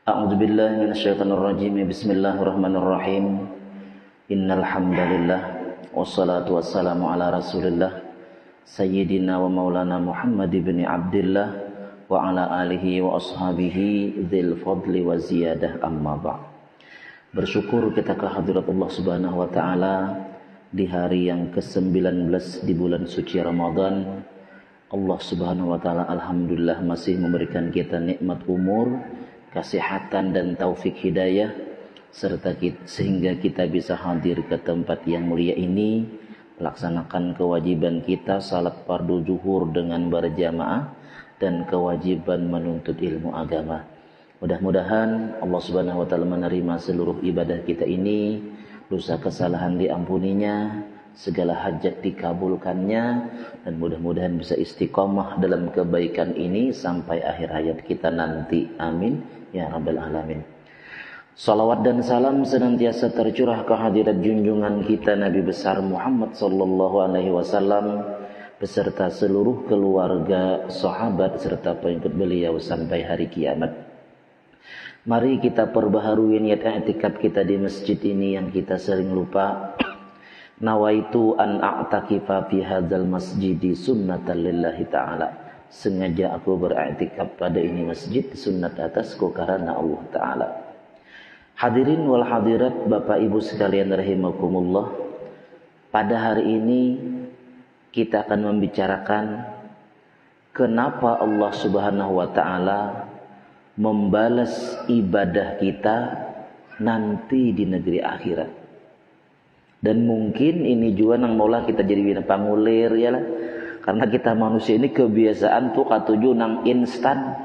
A'udzu billahi minasyaitonir rajim. Bismillahirrahmanirrahim. Innal hamdalillah wassalatu wassalamu ala Rasulillah sayyidina wa maulana Muhammad ibn Abdullah wa ala alihi wa ashabihi dzil fadli wa ziyadah, amma ba'd. Bersyukur kita ke hadirat Allah Subhanahu wa taala di hari yang ke-19 di bulan suci Ramadan. Allah Subhanahu wa taala alhamdulillah masih memberikan kita nikmat umur, kesehatan dan taufik hidayah, serta sehingga kita bisa hadir ke tempat yang mulia ini, melaksanakan kewajiban kita salat fardu zuhur dengan berjamaah dan kewajiban menuntut ilmu agama. Mudah-mudahan Allah Subhanahu wa taala menerima seluruh ibadah kita ini, dosa kesalahan diampuninya, segala hajat dikabulkannya, dan mudah-mudahan bisa istiqomah dalam kebaikan ini sampai akhir hayat kita nanti. Amin ya rabbal alamin. Salawat dan salam senantiasa tercurah ke hadirat junjungan kita Nabi besar Muhammad sallallahu alaihi wasallam beserta seluruh keluarga, sahabat serta pengikut beliau sampai hari kiamat. Mari kita perbaharui niat i'tikaf kita di masjid ini yang kita sering lupa. Nawaitu an a'takifa fi hadzal masjidi sunnatan lillahi ta'ala. Sengaja aku beriktikaf pada ini masjid sunnat atasku karena Allah Ta'ala. Hadirin wal hadirat, Bapak Ibu sekalian rahimakumullah. Pada hari ini kita akan membicarakan kenapa Allah Subhanahu wa taala membalas ibadah kita nanti di negeri akhirat. Dan mungkin ini juga nang maulah kita jadi pangulir ya lah. Karena kita manusia ini kebiasaan tuh katuju nang instan.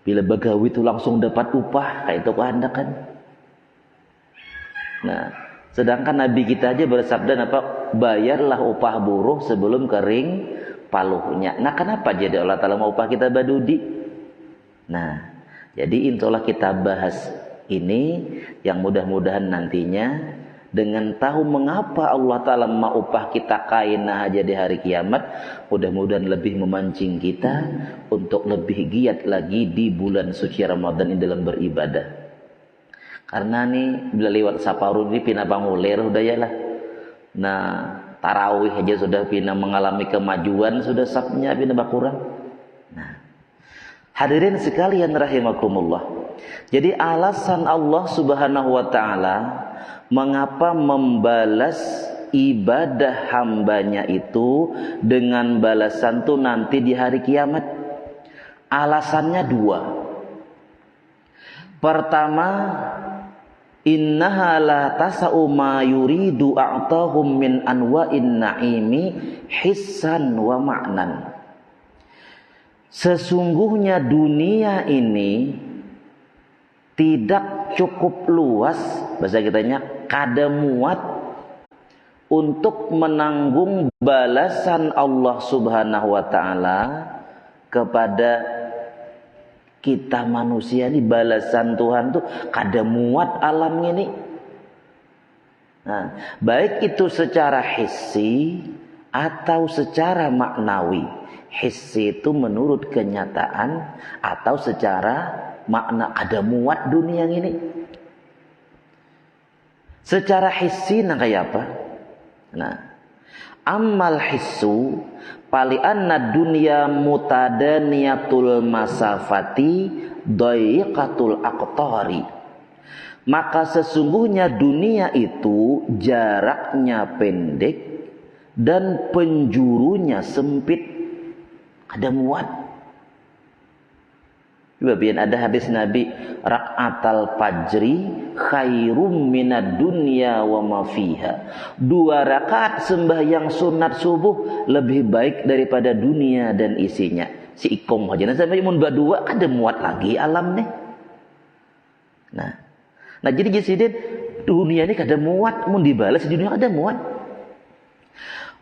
Bila begawi itu langsung dapat upah, kayak itu kehendakan. Nah, sedangkan Nabi kita aja bersabda apa? Bayarlah upah buruh sebelum kering paluhnya. Nah, kenapa jadi Allah Ta'ala mau upah kita badudi? Nah, jadi insyaallah kita bahas ini yang mudah-mudahan nantinya dengan tahu mengapa Allah Ta'ala mau upah kita kaina aja di hari kiamat, mudah-mudahan lebih memancing kita untuk lebih giat lagi di bulan suci Ramadan ini dalam beribadah. Karena nih bila lewat saparun ini pina pangulir udah ya lah. Nah, tarawih aja sudah pina mengalami kemajuan, sudah sapnya pina berkurang. Nah, hadirin sekalian rahimakumullah. Jadi alasan Allah Subhanahu wa taala mengapa membalas ibadah hambanya itu dengan balasan tuh nanti di hari kiamat? Alasannya dua. Pertama, innaha la tasa'u ma yuridu a'tahum min anwa'in na'imi hissan wa ma'nan. Sesungguhnya dunia ini tidak cukup luas, bahasa kitanya kada muat untuk menanggung balasan Allah Subhanahu wa taala kepada kita manusia ini. Balasan Tuhan tuh kada muat alam ini. Nah, baik itu secara hissi atau secara maknawi. Hissi itu menurut kenyataan atau secara makna ada muat dunia ini. Secara hissi nah kayak apa? Nah, ammal hissu pali anna dunya mutadaniyatul masafati daiqatul aqtari. Maka sesungguhnya dunia itu jaraknya pendek dan penjurunya sempit. Ada muat. Bagian ada hadis Nabi, rak'atal fajri khairum minad dunya wa ma fiha. 2 rakaat sembahyang sunat subuh lebih baik daripada dunia dan isinya. Si ikom aja nah sampai mun badua ada muat lagi alam nih. Nah jadi jadi dunia ini kada muat, mun dibalas di dunia kada muat.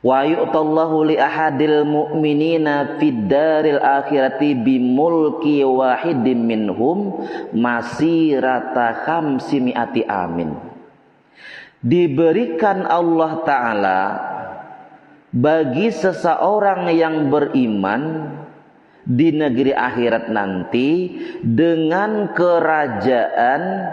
Wa yu'tallahu li ahadil mu'minina fid daril akhirati bimulki wahidin minhum masirata khamsimi'ati amin. Diberikan Allah Ta'ala bagi seseorang yang beriman di negeri akhirat nanti dengan kerajaan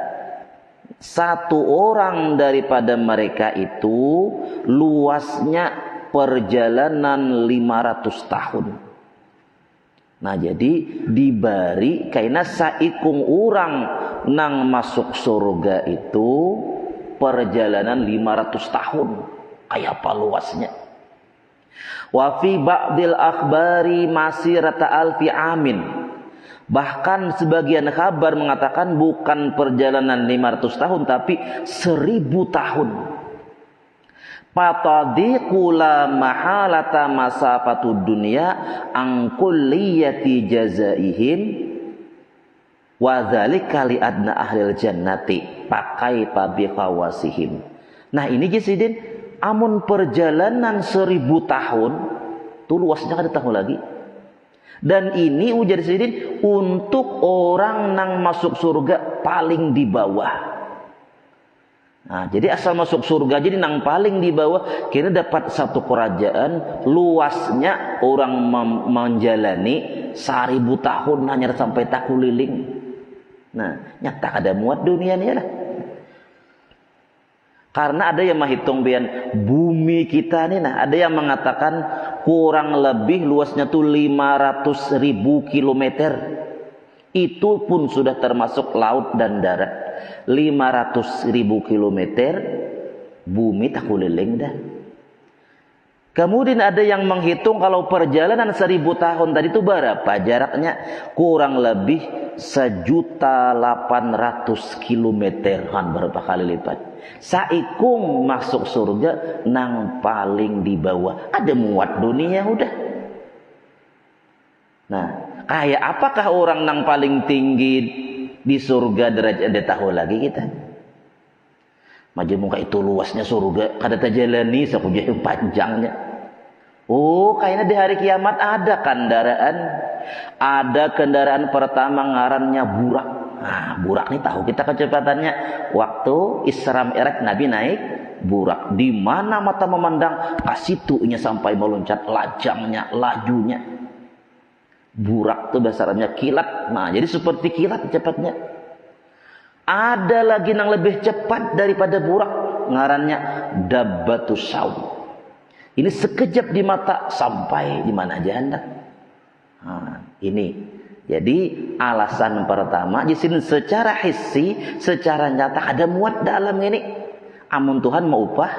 satu orang daripada mereka itu luasnya perjalanan 500 tahun. Nah jadi dibari karena saikung orang nang masuk surga itu perjalanan 500 tahun. Kayak apa luasnya? Wa fi ba'dil akhbari masirata alfi amin. Bahkan sebagian kabar mengatakan bukan perjalanan 500 tahun tapi 1000 tahun. Fatadiqu la mahalata masafatud dunya an kulliyati jazaihim wa dzalika li adna ahlil jannati pakai tabi khawasihim. Nah ini Jisidin, amun perjalanan 1000 tahun tuh luasnya kada tahu lagi. Dan ini ujar Jisidin untuk orang nang masuk surga paling di bawah. Nah, jadi asal masuk surga jadi nang paling di bawah kira dapat satu kerajaan luasnya orang menjalani 1000 tahun hanya sampai tak keliling. Nah, nyata ada muat dunia ni lah. Karena ada yang menghitung bian bumi kita nih, nah ada yang mengatakan kurang lebih luasnya tuh 500.000 kilometer. Itu pun sudah termasuk laut dan darat. 500.000 kilometer bumi tak keliling dah. Kemudian ada yang menghitung kalau perjalanan 1000 tahun tadi itu berapa jaraknya? Kurang lebih 1.800.000 kilometer, kan berapa kali lipat. Saikung masuk surga nang paling di bawah. Ada muat dunia udah. Nah, kayak apakah orang nang paling tinggi di surga derajat dia tahu lagi kita. Maju muka itu luasnya surga, kada terjalani sakuja panjangnya. Oh, kayaknya di hari kiamat ada kendaraan. Ada kendaraan pertama ngarannya burak. Nah, burak nih tahu kita kecepatannya. Waktu Isra Mi'raj Nabi naik burak. Di mana mata memandang, kasitunya sampai meloncat, lajangnya, lajunya. Burak itu bahasa Arabnya kilat. Nah, jadi seperti kilat cepatnya. Ada lagi yang lebih cepat daripada burak, ngarannya dabbatus saum. Ini sekejap di mata sampai di mana aja hendak. Nah, ini. Jadi alasan pertama di sini secara hissi, secara nyata ada muat dalam ini. Amun Tuhan mau upah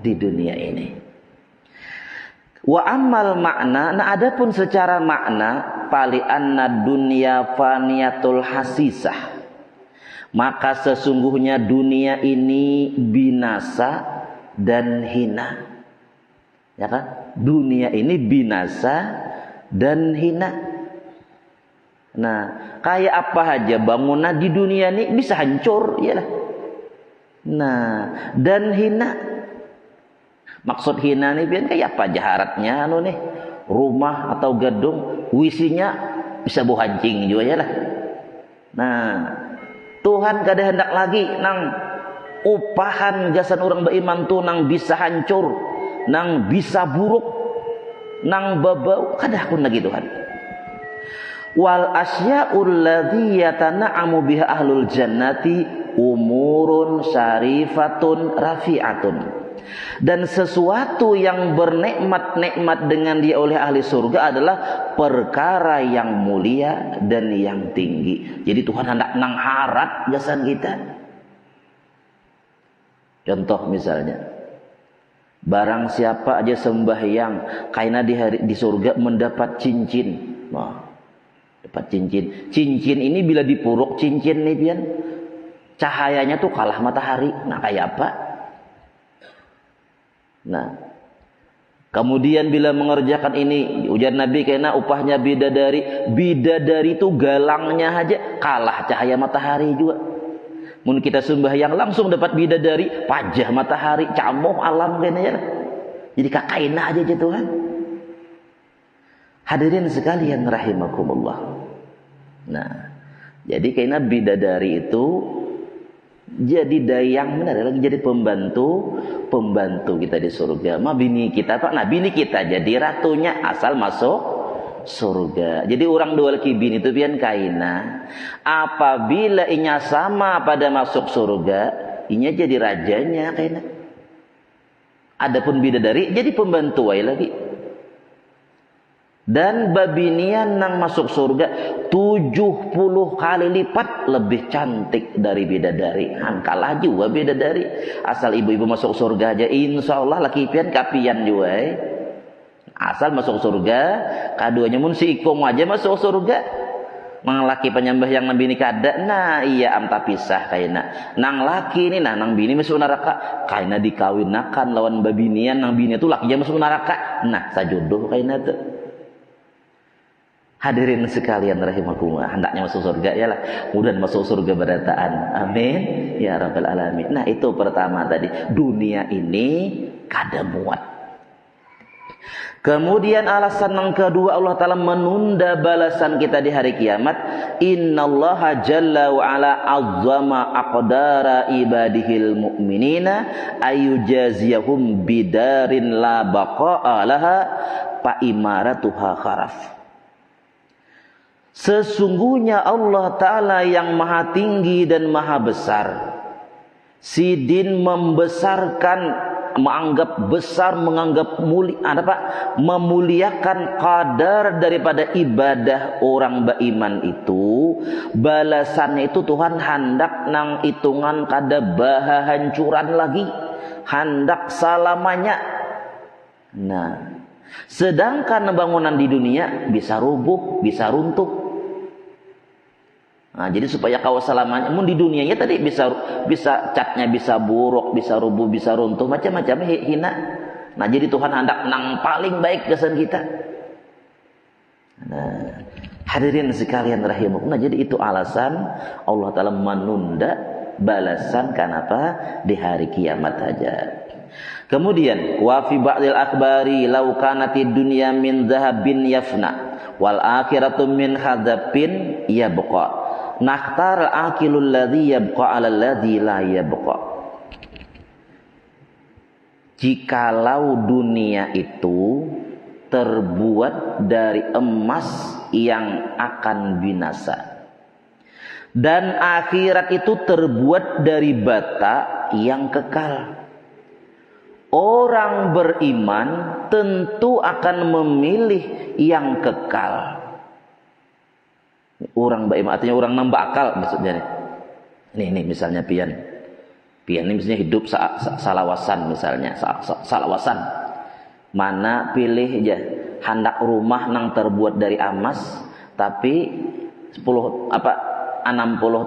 di dunia ini. Wa ammal makna, nah adapun secara makna pali anna dunya faniyatul hasisah. Maka sesungguhnya dunia ini binasa dan hina. Ya kan? Dunia ini binasa dan hina. Nah, kayak apa aja bangunan di dunia ini bisa hancur, ya lah. Nah, dan hina. Maksud hina nih biar kayak apa jaharatnya anu nih? Rumah atau gedung wisinya bisa bau hancing juga ya lah. Nah, Tuhan kada hendak lagi nang upahan gasan orang beriman tuh nang bisa hancur, nang bisa buruk, nang babau, kada akun lagi Tuhan. Wal asya'ul ladzi yatana'amu biha ahlul jannati umurun syarifatun rafi'atun. Dan sesuatu yang bernikmat-nikmat dengan dia oleh ahli surga adalah perkara yang mulia dan yang tinggi. Jadi Tuhan hendak nang harat gasan kita. Contoh misalnya, barang siapa aja sembahyang karena di surga mendapat cincin. Nah, dapat cincin. Cincin ini bila dipuruk cincin nih pian, cahayanya tuh kalah matahari. Nah, kayak apa? Nah, kemudian bila mengerjakan ini, ujar Nabi kena upahnya bidadari. Bidadari itu galangnya aja kalah cahaya matahari juga. Mun kita sembahyang langsung dapat bidadari, pajah matahari, camoh alam kena ya. Jadi kakaina aja Tuhan. Hadirin sekalian rahimakumullah. Nah, jadi kena bidadari itu jadi dayang benar lagi jadi pembantu kita di surga. Ma bini kita Pak, nah bini kita jadi ratunya asal masuk surga. Jadi orang dua kibin itu pian kaina. Apabila inya sama pada masuk surga, inya jadi rajanya kaina. Adapun bidadari jadi pembantu lagi. Dan babinian nang masuk surga 70 kali lipat lebih cantik dari bidadari. Kalah juga bidadari. Asal ibu-ibu masuk surga aja, insya Allah laki pian kapian juga. Asal masuk surga, kaduanya mun si ikong aja masuk surga. Mang laki penyembah yang nabi ini kada, nah iya amta pisah kaina. Nang laki ini, nang bini masuk neraka, kaina dikawinakan lawan babinian, nang bini itu lakinya masuk neraka. Nah sajodoh kaina tuh. Hadirin sekalian rahimakumullah, hendaknya masuk surga ya lah. Mudah masuk surga berataan. Amin ya rabbal alamin. Nah, itu pertama tadi, dunia ini kada muat. Kemudian alasan yang kedua, Allah Ta'ala menunda balasan kita di hari kiamat. Innallaha jalla wa ala azzama aqdara ibadihil mu'minina ayujaziyahum bidarin la baqa'a laha fa imaratuha kharaf. Sesungguhnya Allah Ta'ala yang maha tinggi dan maha besar, sidin membesarkan, menganggap besar, menganggap memuliakan kadar daripada ibadah orang beriman itu. Balasannya itu Tuhan hendak nang hitungan kada baha hancuran lagi, hendak selamanya. Nah, sedangkan bangunan di dunia bisa rubuh, bisa runtuh. Nah, jadi supaya kau selamanya, mun di dunianya tadi bisa catnya bisa buruk, bisa rubuh, bisa runtuh, macam-macam hina. Nah, jadi Tuhan hendak nang paling baik kesan kita. Nah, hadirin sekalian rahimakumullah, jadi itu alasan Allah Ta'ala menunda balasan kenapa di hari kiamat saja. Kemudian wa fi ba'dil akhbari law kanatid dunya min dhahabin yafna wal akhiratu min hadzabin yabqa. Nakhtar al-aqilul ladzi yabqa 'ala alladzi la yabqa. Jikalau dunia itu terbuat dari emas yang akan binasa dan akhirat itu terbuat dari bata yang kekal, orang beriman tentu akan memilih yang kekal. Orang beriman artinya orang nambah akal maksudnya nih. Nih misalnya pian ini misalnya hidup salawasan misalnya, salawasan. Mana pilih aja hendak rumah nang terbuat dari emas tapi 60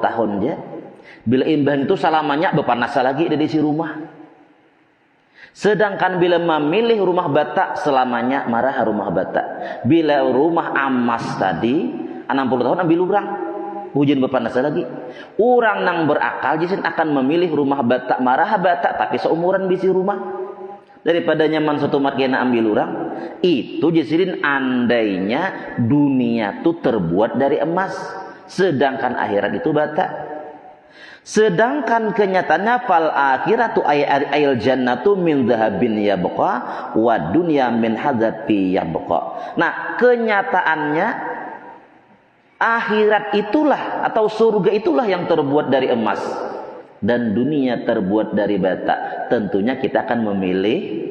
tahun aja. Bila imbang itu salamanya bepanasa lagi dari si rumah. Sedangkan bila memilih rumah bata selamanya marah rumah bata. Bila rumah emas tadi 60 tahun ambil orang, hujan berpanas lagi. Orang nang berakal jisin akan memilih rumah bata marah bata tapi seumuran bisi rumah daripada nyaman satu makena ambil orang. Itu jisin andainya dunia itu terbuat dari emas, sedangkan akhirat itu bata. Sedangkan kenyataannya fal akhiratu ayil jannatu min dhahabin yabqa wa dunya min hadzabi yabqa. Nah, kenyataannya akhirat itulah atau surga itulah yang terbuat dari emas dan dunia terbuat dari bata. Tentunya kita akan memilih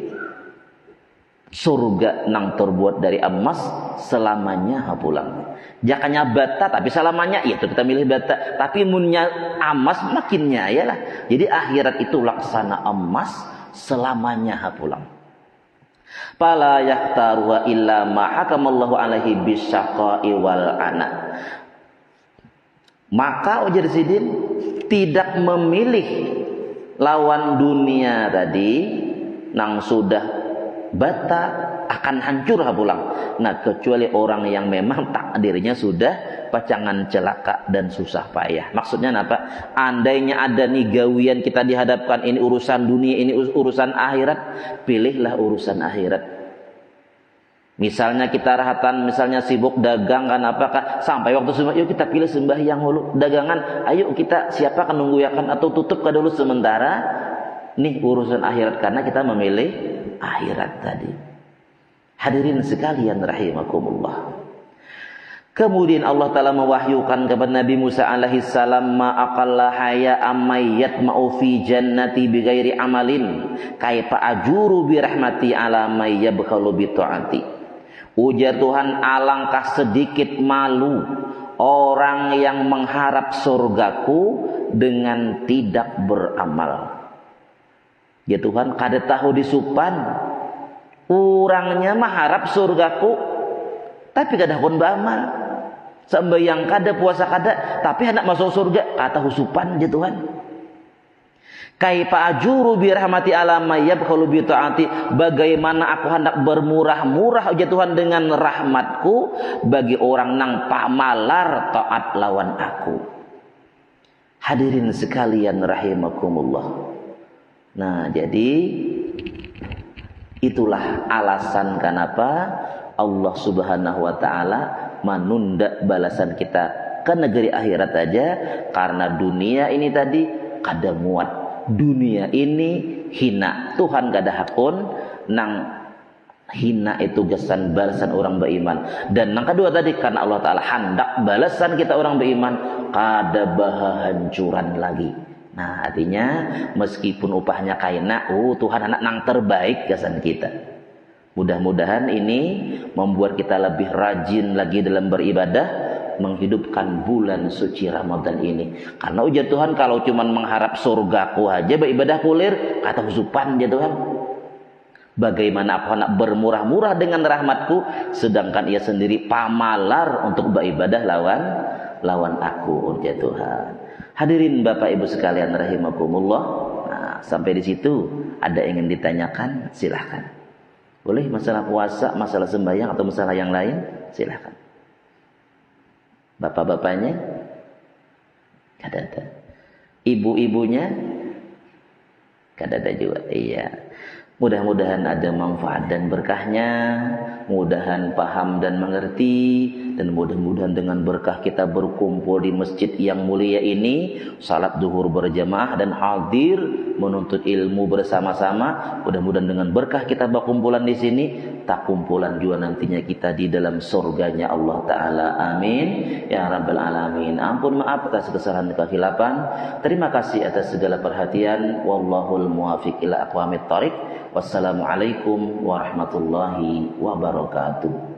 surga nang terbuat dari emas selamanya pulang. Jakanya bata tapi selamanya ya kita milih bata, tapi munnya emas makinnya ya lah. Jadi akhirat itu laksana emas selamanya pulang. Fala yaktaruha illa ma hakamallahu alaihi bisyaqai wal ana. Maka ujar sidin tidak memilih lawan dunia tadi nang sudah bata akan hancur pulang. Nah, kecuali orang yang memang takdirnya sudah pacangan celaka dan susah payah. Maksudnya apa? Andainya ada nih gawian kita dihadapkan ini urusan dunia, ini urusan akhirat, pilihlah urusan akhirat. Misalnya kita rahatan, misalnya sibuk dagang kan apakah sampai waktu sembah, yuk kita pilih sembahyang dulu dagangan, ayo kita siapa kan nunggu ya kan atau tutup kan dulu sementara nih urusan akhirat karena kita memilih akhirat tadi. Hadirin sekalian rahimakumullah. Kemudian Allah Ta'ala mewahyukan kepada Nabi Musa alaihi salam, ma aqalla haya ammayyat ma'u fi jannati bighairi amalin kaifa ajuru bi rahmati ala may yabkhalu bi ta'ati. Ujar Tuhan, alangkah sedikit malu orang yang mengharap surgaku dengan tidak beramal. Ya Tuhan, kada tahu disupan orangnya mengharap surgaku tapi kada pun beramal. Sembayang kada, puasa kada, tapi hendak masuk surga, kata husupan ya Tuhan. Kaifa ajuru bi rahmati ala may yabkhalu bi taati, bagaimana aku hendak bermurah-murah ya Tuhan dengan rahmatku bagi orang nang pamalar taat lawan aku. Hadirin sekalian rahimakumullah. Nah, jadi itulah alasan kenapa Allah Subhanahu wa taala menunda balasan kita ke negeri akhirat aja, karena dunia ini tadi kada muat. Dunia ini hina. Tuhan kada hakun nang hina itu gesan balasan orang beriman. Dan yang kedua tadi, karena Allah Ta'ala hendak balasan kita orang beriman kada bahancuran lagi. Nah, artinya meskipun upahnya kaina, Tuhan anak nang terbaik gesan kita. Mudah-mudahan ini membuat kita lebih rajin lagi dalam beribadah, menghidupkan bulan suci Ramadan ini. Karena ujar Tuhan, kalau cuma mengharap surgaku aja beribadah kulir, kata husupan ya Tuhan. Bagaimana aku nak bermurah-murah dengan rahmatku, sedangkan ia sendiri pamalar untuk beribadah lawan aku, ujar Tuhan. Hadirin Bapak Ibu sekalian rahimakumullah. Nah, sampai di situ ada yang ingin ditanyakan, silahkan. Boleh masalah puasa, masalah sembahyang atau masalah yang lain, silahkan. Bapak-bapaknya kada ada. Ibu-ibunya kada ada juga. Iya. Mudah-mudahan ada manfaat dan berkahnya, mudahan paham dan mengerti, dan mudah-mudahan dengan berkah kita berkumpul di masjid yang mulia ini, salat zuhur berjamaah dan hadir menuntut ilmu bersama-sama. Mudah-mudahan dengan berkah kita berkumpulan di sini, tak kumpulan juga nantinya kita di dalam surganya Allah Ta'ala. Amin ya rabbal alamin. Ampun maaf atas kesalahan dan kehilapan. Terima kasih atas segala perhatian. Wallahul muwafiq ila aqwamit thariq. Wassalamualaikum warahmatullahi wabarakatuh.